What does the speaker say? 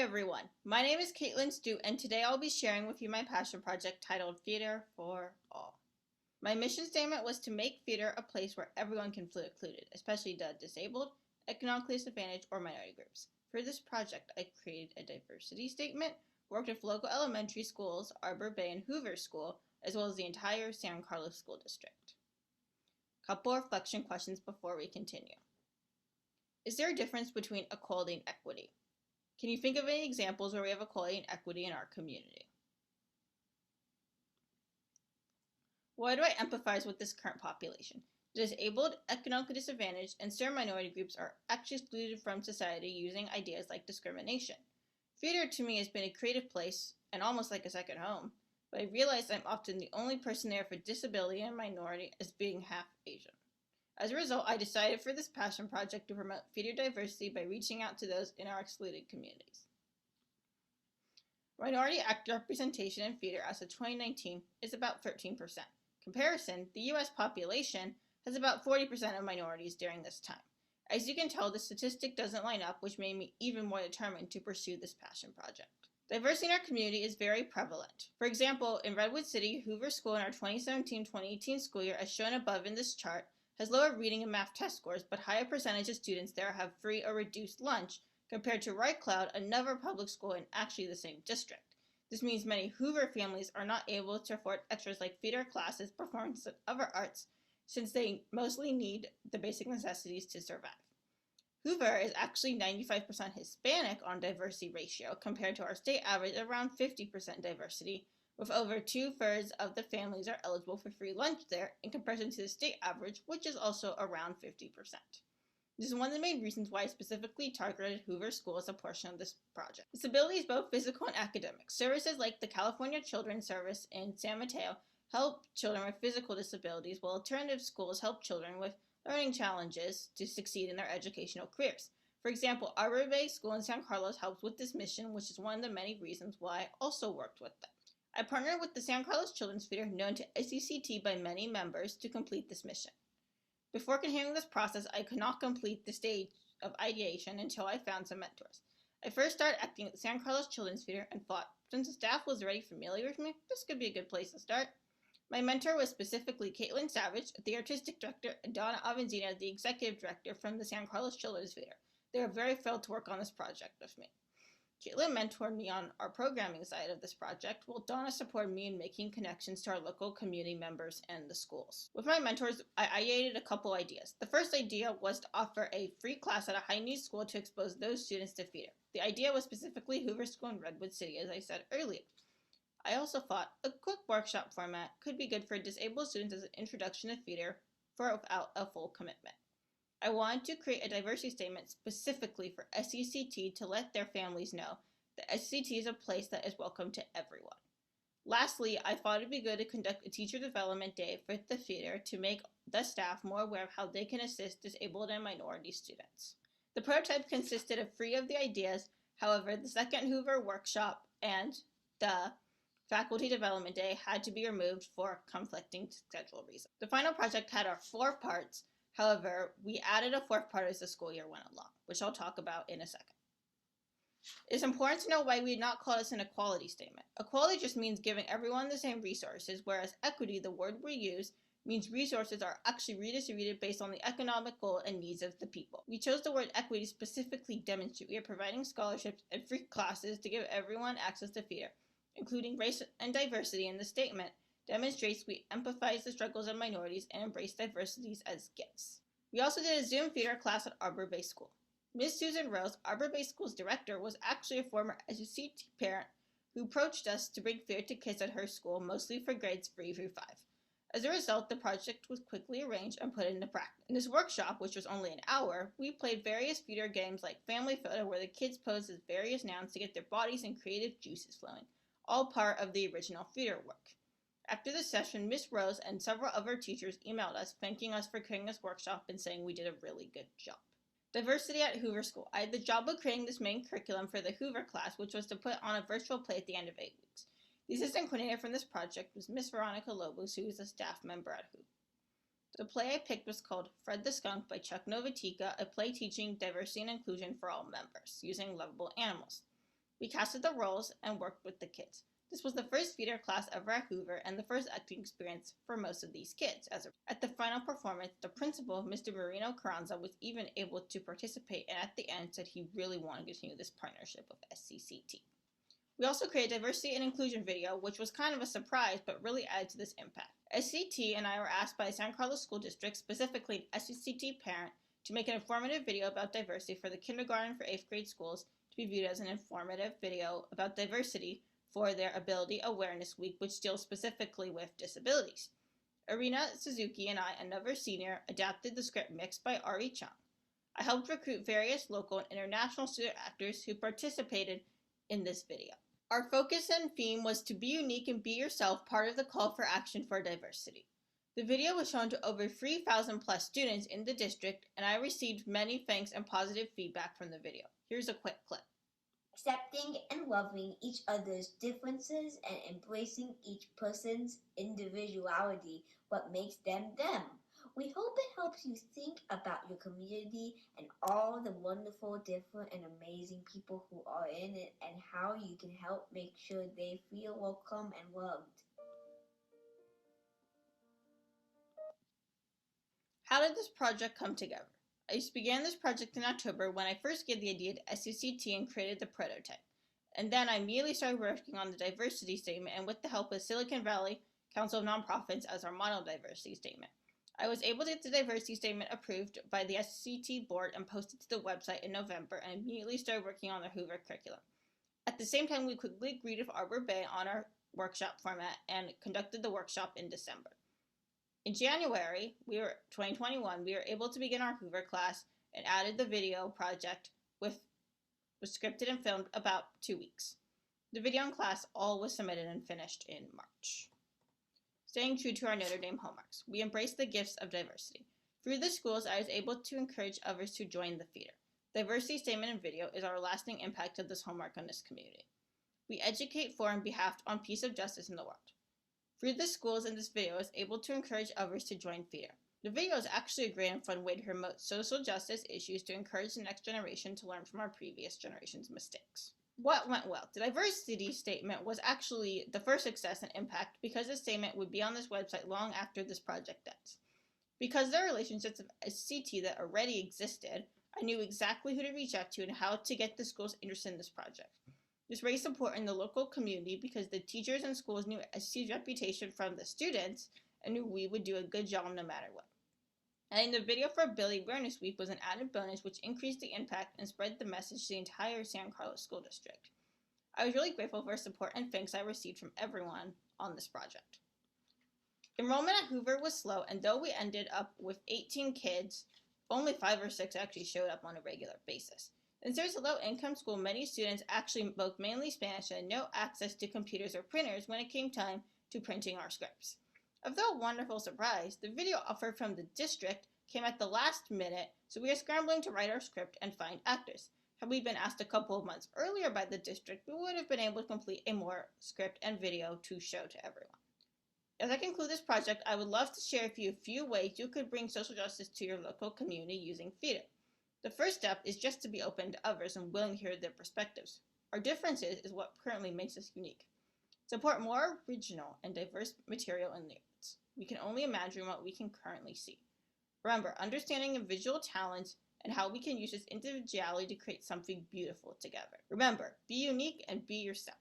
everyone, my name is Kaitlin Studt, and today I'll be sharing with you my passion project titled Theater for All. My mission statement was to make theater a place where everyone can feel included, especially the disabled, economically disadvantaged, or minority groups. For this project, I created a diversity statement, worked with local elementary schools, Arbor Bay and Hoover School, as well as the entire San Carlos School District. Couple reflection questions before we continue. Is there a difference between equality and equity? Can you think of any examples where we have equality and equity in our community? Why do I empathize with this current population? The disabled, economically disadvantaged, and certain minority groups are actually excluded from society using ideas like discrimination. Theater to me has been a creative place and almost like a second home, but I realize I'm often the only person there for disability and minority as being half Asian. As a result, I decided for this passion project to promote theater diversity by reaching out to those in our excluded communities. Minority actor representation in theater as of 2019 is about 13%. Comparison, the U.S. population has about 40% of minorities during this time. As you can tell, the statistic doesn't line up, which made me even more determined to pursue this passion project. Diversity in our community is very prevalent. For example, in Redwood City, Hoover School in our 2017-2018 school year, as shown above in this chart, has lower reading and math test scores, but higher percentage of students there have free or reduced lunch compared to Wright Cloud, another public school in actually the same district. This means many Hoover families are not able to afford extras like theater classes, performance, and other arts, since they mostly need the basic necessities to survive. Hoover is actually 95% Hispanic on diversity ratio compared to our state average of around 50% diversity, with over 2/3 of the families are eligible for free lunch there in comparison to the state average, which is also around 50%. This is one of the main reasons why I specifically targeted Hoover School as a portion of this project. Disability is both physical and academic. Services like the California Children's Service in San Mateo help children with physical disabilities, while alternative schools help children with learning challenges to succeed in their educational careers. For example, Arbor Bay School in San Carlos helps with this mission, which is one of the many reasons why I also worked with them. I partnered with the San Carlos Children's Theater, known to SCCT by many members, to complete this mission. Before continuing this process, I could not complete the stage of ideation until I found some mentors. I first started acting at the San Carlos Children's Theater and thought, since the staff was already familiar with me, this could be a good place to start. My mentor was specifically Kaitlin Savage, the artistic director, and Donna Avanzina, the executive director from the San Carlos Children's Theater. They were very thrilled to work on this project with me. Kaitlin mentored me on our programming side of this project, while Donna supported me in making connections to our local community members and the schools. With my mentors, I ideated a couple ideas. The first idea was to offer a free class at a high-need school to expose those students to theater. The idea was specifically Hoover School in Redwood City, as I said earlier. I also thought a quick workshop format could be good for disabled students as an introduction to theater without a full commitment. I wanted to create a diversity statement specifically for SCCT to let their families know that SCCT is a place that is welcome to everyone. Lastly, I thought it would be good to conduct a teacher development day for the theater to make the staff more aware of how they can assist disabled and minority students. The prototype consisted of 3 of the ideas. However, the second Hoover workshop and the faculty development day had to be removed for conflicting schedule reasons. The final project had our 4 parts. However, we added a 4th part as the school year went along, which I'll talk about in a second. It's important to know why we did not call this an equality statement. Equality just means giving everyone the same resources, whereas equity, the word we use, means resources are actually redistributed based on the economic goal and needs of the people. We chose the word equity to specifically demonstrate we are providing scholarships and free classes to give everyone access to theater, including race and diversity in the statement. Demonstrates we empathize the struggles of minorities and embrace diversities as gifts. We also did a Zoom theater class at Arbor Bay School. Ms. Susan Rose, Arbor Bay School's director, was actually a former SCCT parent who approached us to bring theater to kids at her school, mostly for grades 3 through 5. As a result, the project was quickly arranged and put into practice. In this workshop, which was only an hour, we played various theater games like Family Photo, where the kids posed as various nouns to get their bodies and creative juices flowing, all part of the original theater work. After the session, Ms. Rose and several other teachers emailed us thanking us for creating this workshop and saying we did a really good job. Diversity at Hoover School. I had the job of creating this main curriculum for the Hoover class, which was to put on a virtual play at the end of 8 weeks. The assistant coordinator from this project was Miss Veronica Lobos, who is a staff member at Hoover. The play I picked was called Fred the Skunk by Chuck Novatica, a play teaching diversity and inclusion for all members, using lovable animals. We casted the roles and worked with the kids. This was the first theater class ever at Hoover and the first acting experience for most of these kids. At the final performance, the principal, Mr. Marino Carranza, was even able to participate and at the end said he really wanted to continue this partnership with SCCT. We also created a diversity and inclusion video, which was kind of a surprise, but really added to this impact. SCT and I were asked by the San Carlos School District, specifically an SCCT parent, to make an informative video about diversity for the kindergarten for 8th grade schools to be viewed as an informative video about diversity for their Ability Awareness Week, which deals specifically with disabilities. Arena Suzuki and I, another senior, adapted the script mixed by Ari Chung. I helped recruit various local and international student actors who participated in this video. Our focus and theme was to be unique and be yourself, part of the call for action for diversity. The video was shown to over 3,000 plus students in the district, and I received many thanks and positive feedback from the video. Here's a quick clip. Accepting and loving each other's differences and embracing each person's individuality, what makes them them. We hope it helps you think about your community and all the wonderful, different, and amazing people who are in it and how you can help make sure they feel welcome and loved. How did this project come together? I began this project in October when I first gave the idea to SCCT and created the prototype. And then I immediately started working on the diversity statement and with the help of Silicon Valley Council of Nonprofits as our model diversity statement. I was able to get the diversity statement approved by the SCCT board and posted to the website in November and immediately started working on the Hoover curriculum. At the same time, we quickly agreed with Arbor Bay on our workshop format and conducted the workshop in December. In January 2021, we were able to begin our Hoover class and added the video project was scripted and filmed about 2 weeks. The video in class all was submitted and finished in March. Staying true to our Notre Dame hallmarks, we embraced the gifts of diversity. Through the schools, I was able to encourage others to join the theater. Diversity statement and video is our lasting impact of this hallmark on this community. We educate for and behalf on peace of justice in the world. Through the schools in this video, I was able to encourage others to join theater. The video is actually a great and fun way to promote social justice issues to encourage the next generation to learn from our previous generation's mistakes. What went well? The diversity statement was actually the first success and impact because the statement would be on this website long after this project ends. Because there are relationships of SCT that already existed, I knew exactly who to reach out to and how to get the schools interested in this project. This raised support in the local community because the teachers and schools knew SCT's reputation from the students and knew we would do a good job no matter what. Adding the video for Ability Awareness Week was an added bonus which increased the impact and spread the message to the entire San Carlos School District. I was really grateful for support and thanks I received from everyone on this project. Enrollment at Hoover was slow, and though we ended up with 18 kids, only 5 or 6 actually showed up on a regular basis. Since there's a low-income school, many students actually spoke mainly Spanish and had no access to computers or printers when it came time to printing our scripts. Although a wonderful surprise, the video offer from the district came at the last minute, so we are scrambling to write our script and find actors. Had we been asked a couple of months earlier by the district, we would have been able to complete a more script and video to show to everyone. As I conclude this project, I would love to share with you a few ways you could bring social justice to your local community using theater. The first step is just to be open to others and willing to hear their perspectives. Our differences is what currently makes us unique. Support more original and diverse material in the arts. We can only imagine what we can currently see. Remember, understanding of visual talents and how we can use this individuality to create something beautiful together. Remember, be unique and be yourself.